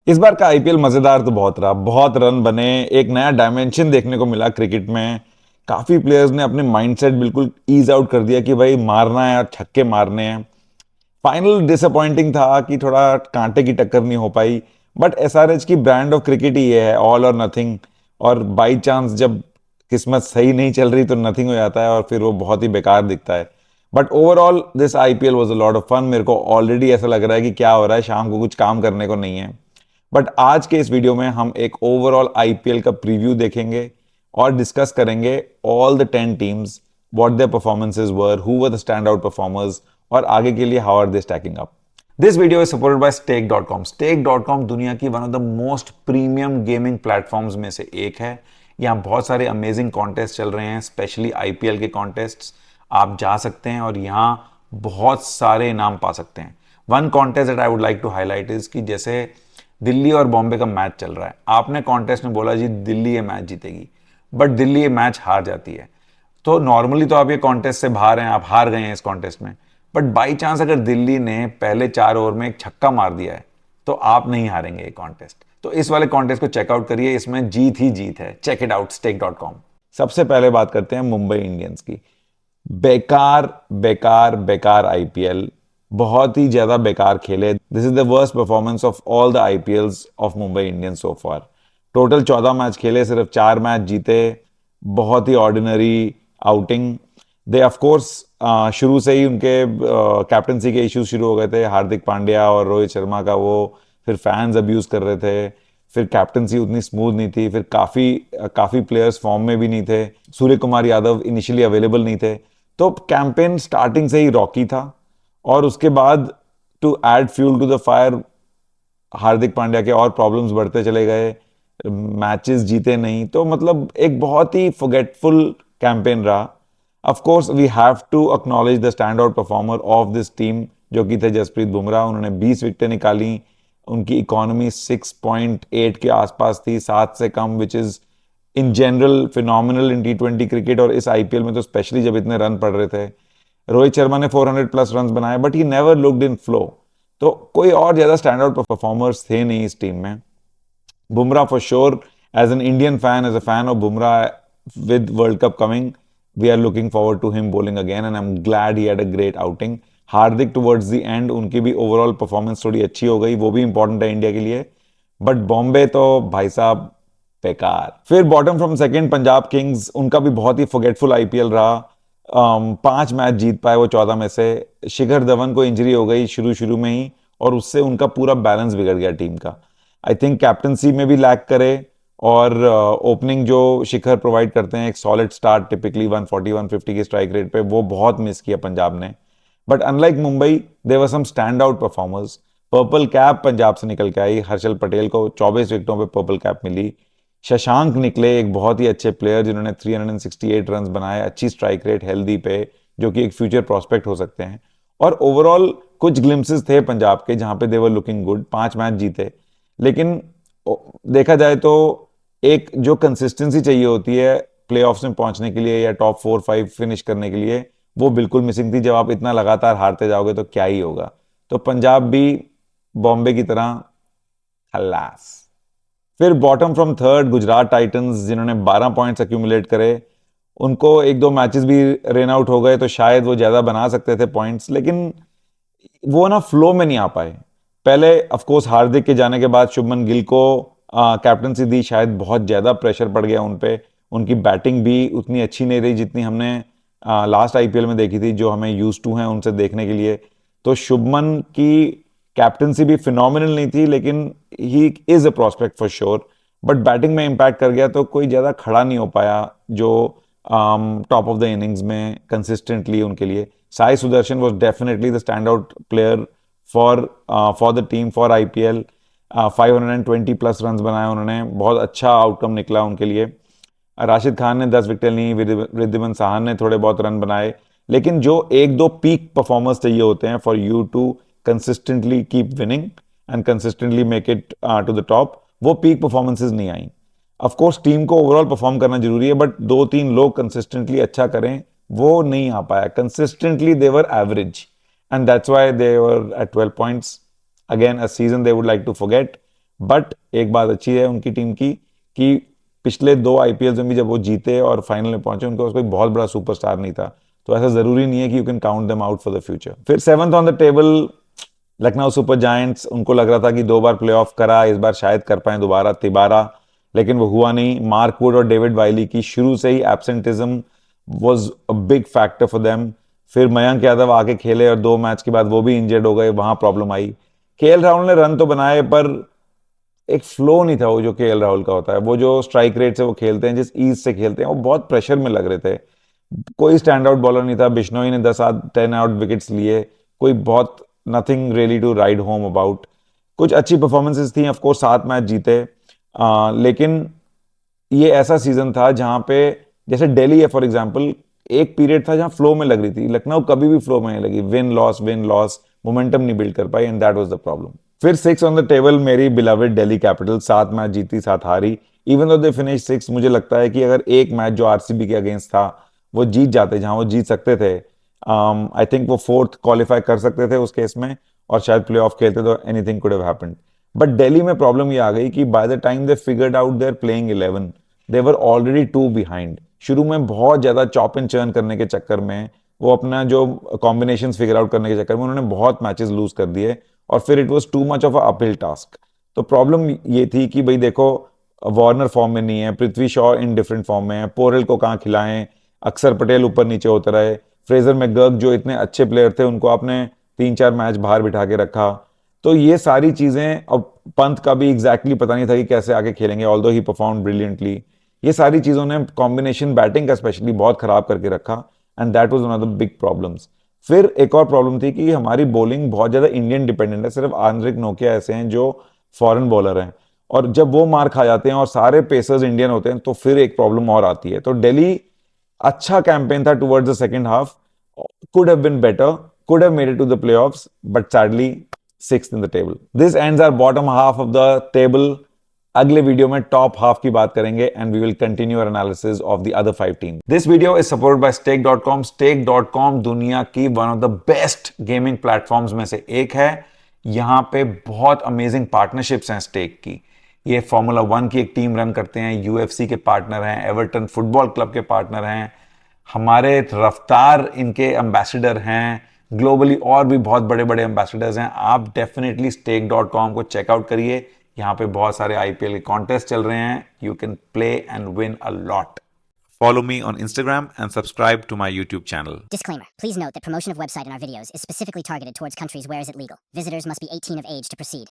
इस बार का आईपीएल मजेदार तो बहुत रहा, बहुत रन बने, एक नया डायमेंशन देखने को मिला क्रिकेट में। काफी प्लेयर्स ने अपने माइंडसेट बिल्कुल ईज आउट कर दिया कि भाई मारना है और छक्के मारने हैं। फाइनल डिसअपॉइंटिंग था कि थोड़ा कांटे की टक्कर नहीं हो पाई। बट एसआरएच की ब्रांड ऑफ क्रिकेट ही ये है, ऑल और नथिंग। और बाई चांस जब किस्मत सही नहीं चल रही तो नथिंग हो जाता है और फिर वो बहुत ही बेकार दिखता है। But overall this IPL was a lot of fun. मेरे को ऑलरेडी ऐसा लग रहा है कि क्या हो रहा है, शाम को कुछ काम करने को नहीं है। बट आज के इस वीडियो में हम एक ओवरऑल आईपीएल का प्रीव्यू देखेंगे और डिस्कस करेंगे all the 10 teams, what their performances were, who were the stand out performers, और आगे के लिए how are they stacking up. This video is supported by stake.com। stake.com दुनिया की one of the most premium gaming platforms में से एक है। यहाँ बहुत सारे अमेजिंग कॉन्टेस्ट चल रहे हैं, स्पेशली आईपीएल के कॉन्टेस्ट। आप जा सकते हैं और यहाँ बहुत सारे इनाम पा सकते हैं। One contest that I would like to highlight is कि जैसे दिल्ली और बॉम्बे का मैच चल रहा है, आपने कॉन्टेस्ट में बोला जी दिल्ली ये मैच जीतेगी, बट दिल्ली ये मैच हार जाती है। तो नॉर्मली तो आप ये कॉन्टेस्ट से बाहर हैं, आप हार गए हैं इस कॉन्टेस्ट में। बट बाई चांस अगर दिल्ली ने पहले 4 ओवर में एक छक्का मार दिया है तो आप नहीं हारेंगे ये कॉन्टेस्ट। तो इस वाले कॉन्टेस्ट को चेकआउट करिए, इसमें जीत ही जीत है। Check it out, stake.com। सबसे पहले बात करते हैं मुंबई इंडियंस की। बेकार बेकार बेकार आईपीएल, बहुत ही ज्यादा बेकार खेले। This is the worst performance of all the IPLs of Mumbai Indians so far. Total 14 match खेले, सिर्फ 4 मैच जीते। बहुत ही ordinary outing. They of course शुरू से ही उनके कैप्टनसी के इश्यूज शुरू हो गए थे। हार्दिक पांड्या और रोहित शर्मा का वो, फिर फैंस अब्यूज कर रहे थे, फिर कैप्टनसी उतनी स्मूथ नहीं थी, फिर काफी काफी प्लेयर्स फॉर्म में भी नहीं थे। सूर्य कुमार यादव इनिशियली अवेलेबल नहीं थे। तो कैंपेन स्टार्टिंग से ही रॉकी था। और उसके बाद to add fuel to the fire, Hardik Pandya के और प्रॉब्लम्स बढ़ते चले गए, मैचेस जीते नहीं। तो मतलब एक बहुत ही फॉरगेटफुल कैंपेन रहा। Of course we have to acknowledge the stand out performer of this team, जो कि थे जसप्रीत बुमराह। उन्होंने 20 विकेटें निकाली। उनकी इकोनॉमी 6.8 के आसपास थी, 7 से कम, which is in general phenomenal in टी20 क्रिकेट, और इस आईपीएल में तो स्पेशली जब इतने रन पड़ रहे थे। रोहित शर्मा ने 400 प्लस रन बनाए, but he never looked in flow. तो कोई और ज्यादा स्टैंड आउट परफॉर्मर्स थे नहीं इस टीम में। Bumrah for sure, as an Indian fan, as a fan of Bumrah, with world cup coming, we are looking forward to him bowling again, and I am glad he had a great outing. Hardik towards the end उनकी भी overall performance थोड़ी अच्छी हो गई, वो भी important है India के लिए। बट बॉम्बे तो भाई साहब बेकार। फिर bottom from second Punjab Kings, उनका भी बहुत ही फॉरगेटफुल आईपीएल रहा। 5 मैच जीत पाए वो 14 में से। शिखर धवन को इंजरी हो गई शुरू शुरू में ही, और उससे उनका पूरा बैलेंस बिगड़ गया टीम का। आई थिंक कैप्टनसी में भी लैक करे, और ओपनिंग जो शिखर प्रोवाइड करते हैं, एक सॉलिड स्टार्ट टिपिकली 140 150 की स्ट्राइक रेट पे, वो बहुत मिस किया पंजाब ने। But unlike Mumbai, there were some stand out performers. Purple cap Punjab से निकल के आई, हर्षल पटेल को 24 विकेटों पे पर्पल कैप मिली। शशांक निकले, एक बहुत ही अच्छे प्लेयर जिन्होंने 368 रन बनाए, अच्छी स्ट्राइक रेट, हेल्दी पे, जो कि एक फ्यूचर प्रोस्पेक्ट हो सकते हैं। और ओवरऑल कुछ ग्लिम्सेस थे पंजाब के जहां पे दे वर लुकिंग गुड, 5 मैच जीते। लेकिन देखा जाए तो एक जो कंसिस्टेंसी चाहिए होती है प्लेऑफ्स में पहुंचने के लिए या टॉप 4-5 फिनिश करने के लिए, वो बिल्कुल मिसिंग थी। जब आप इतना लगातार हारते जाओगे तो क्या ही होगा। तो पंजाब भी बॉम्बे की तरह खल्लास। फिर bottom from third Gujarat Titans, जिन्होंने 12 पॉइंट्स अक्यूमुलेट करे। उनको 1-2 मैचेस भी रेन आउट हो गए तो शायद वो ज्यादा बना सकते थे पॉइंट्स, लेकिन वो ना फ्लो में नहीं आ पाए। पहले ऑफ कोर्स हार्दिक के जाने के बाद शुभमन गिल को कैप्टनसी दी, शायद बहुत ज्यादा प्रेशर पड़ गया उन पे। उनकी बैटिंग भी उतनी अच्छी नहीं रही जितनी हमने लास्ट आईपीएल में देखी थी, जो हमें यूज टू हैं उनसे देखने के लिए। तो शुभमन की कैप्टनसी भी फिनोमिनल नहीं थी, लेकिन he is a prospect for sure. But batting में इंपैक्ट कर गया, तो कोई ज्यादा खड़ा नहीं हो पाया जो टॉप ऑफ द इनिंग्स में कंसिस्टेंटली उनके लिए। Sai Sudarshan was definitely the stand out player for the team, for IPL. 520 plus run बनाए उन्होंने, बहुत अच्छा आउटकम निकला उनके लिए। राशिद खान ने 10 विकेट ली, रिद्धिमान साहन ने थोड़े बहुत रन बनाए। लेकिन जो 1-2 पीक परफॉर्मर्स चाहिए होते हैं for you to consistently keep winning and consistently make it to the top, वो पीक परफॉर्मेंसेज नहीं आई। ऑफ कोर्स टीम को ओवरऑल परफॉर्म करना जरूरी है, बट 2-3 लोग कंसिस्टेंटली अच्छा करें, वो नहीं आ पाया। Consistently they were average, and that's why they were at 12 points. Again a season they would like to forget, but एक बात अच्छी है उनकी टीम की कि पिछले 2 आईपीएल में भी जब वो जीते और फाइनल में पहुंचे, उनके पास कोई बहुत बड़ा सुपरस्टार नहीं था। तो ऐसा जरूरी नहीं है कि you can count them out for the future. फिर 7th on the table Lucknow super giants. उनको लग रहा था कि 2 बार प्लेऑफ करा, इस बार शायद कर पाए दोबारा तिबारा, लेकिन वो हुआ नहीं। मार्क वुड और डेविड वाइली की शुरू से ही absenteeism was a big factor for them. फिर मयंक यादव आके खेले और 2 मैच के बाद वो भी इंजर्ड हो गए, वहां प्रॉब्लम आई। केएल राहुल ने रन तो बनाए, पर एक फ्लो नहीं था वो जो केएल राहुल का होता है। वो जो स्ट्राइक रेट से वो खेलते हैं, जिस ईज से खेलते हैं, वो बहुत प्रेशर में लग रहे थे। कोई स्टैंड आउट बॉलर नहीं था। बिश्नोई ने 10 आउट विकेट्स लिए, कोई बहुत nothing really to write home about. कुछ अच्छी परफॉर्मेंसेस थी, ऑफ कोर्स 7 मैच जीते। लेकिन ये ऐसा सीजन था जहां पे, जैसे दिल्ली है फॉर एग्जांपल, एक पीरियड था जहां फ्लो में लग रही थी। लखनऊ कभी भी फ्लो में नहीं लगी, विन लॉस, मोमेंटम नहीं बिल्ड कर पाई, and that was the problem. फिर 6 ऑन द टेबल मेरी बिलवेड दिल्ली कैपिटल। 7 मैच जीती, 7 हारी। इवन दो दे फिनिश 6, मुझे लगता है कि अगर एक मैच जो आरसीबी के अगेंस्ट था वो जीत जाते, जहां वो जीत सकते थे, आई थिंक वो 4th क्वालिफाई कर सकते थे उस केस में, और शायद प्ले ऑफ खेलते तो anything could have happened. But Delhi में प्रॉब्लम ये आ गई कि by the time they figured out their playing 11, they were already 2 behind. शुरू में बहुत ज्यादा चॉप एंड चर्न करने के चक्कर में, वो अपना जो कॉम्बिनेशन फिगर आउट करने के चक्कर में उन्होंने बहुत मैचेस लूज कर दिए, और फिर it was too much of a uphill task. तो प्रॉब्लम ये थी कि भाई देखो, वार्नर फॉर्म में नहीं है, Prithvi Shaw in different form में है, पोरेल को कहाँ खिलाएं, अक्षर पटेल ऊपर नीचे होते रहे, फ्रेजर मैकगर्क जो इतने अच्छे प्लेयर थे उनको आपने 3-4 मैच बाहर बिठा के रखा। तो ये सारी चीजें, अब पंत का भी एग्जैक्टली पता नहीं था कि कैसे आके खेलेंगे, ऑल्दो ही परफॉर्म ब्रिलियंटली। ये सारी चीजों ने कॉम्बिनेशन बैटिंग का स्पेशली बहुत खराब करके रखा, and that was one of the big problems. फिर एक और प्रॉब्लम थी कि हमारी बॉलिंग बहुत ज्यादा इंडियन डिपेंडेंट है। सिर्फ आंद्रिक नोकिया ऐसे हैं जो फॉरेन बॉलर हैं, और जब वो मार खा जाते हैं और सारे पेसर्स इंडियन होते हैं, तो फिर एक प्रॉब्लम और आती है। तो दिल्ली अच्छा कैंपेन था towards the second half, could have been better, could have made it to the playoffs, but sadly 6th in the table. This ends our bottom half of the table. अगले video में top half की बात करेंगे, and we will continue our analysis of the other 5 team. This video is supported by stake.com। stake.com दुनिया की one of the best gaming platforms में से एक है। यहां पे बहुत अमेजिंग पार्टनरशिप्स हैं स्टेक की। ये फॉर्मूला 1 की एक टीम रन करते हैं, यूएफसी के पार्टनर हैं, एवर्टन फुटबॉल क्लब के पार्टनर हैं, हमारे रफ्तार इनके एम्बेसडर हैं, ग्लोबली और भी बहुत बड़े बड़े एम्बेसडर्स हैं। आप डेफिनेटली stake.com को चेकआउट करिए। यहाँ पे बहुत सारे आईपीएल के कॉन्टेस्ट चल रहे हैं, you can play and win a lot. Follow me on Instagram and subscribe to my YouTube channel. Disclaimer. Please note that promotion of website in our videos is specifically targeted towards countries where is it legal. Visitors must be 18 of age to proceed.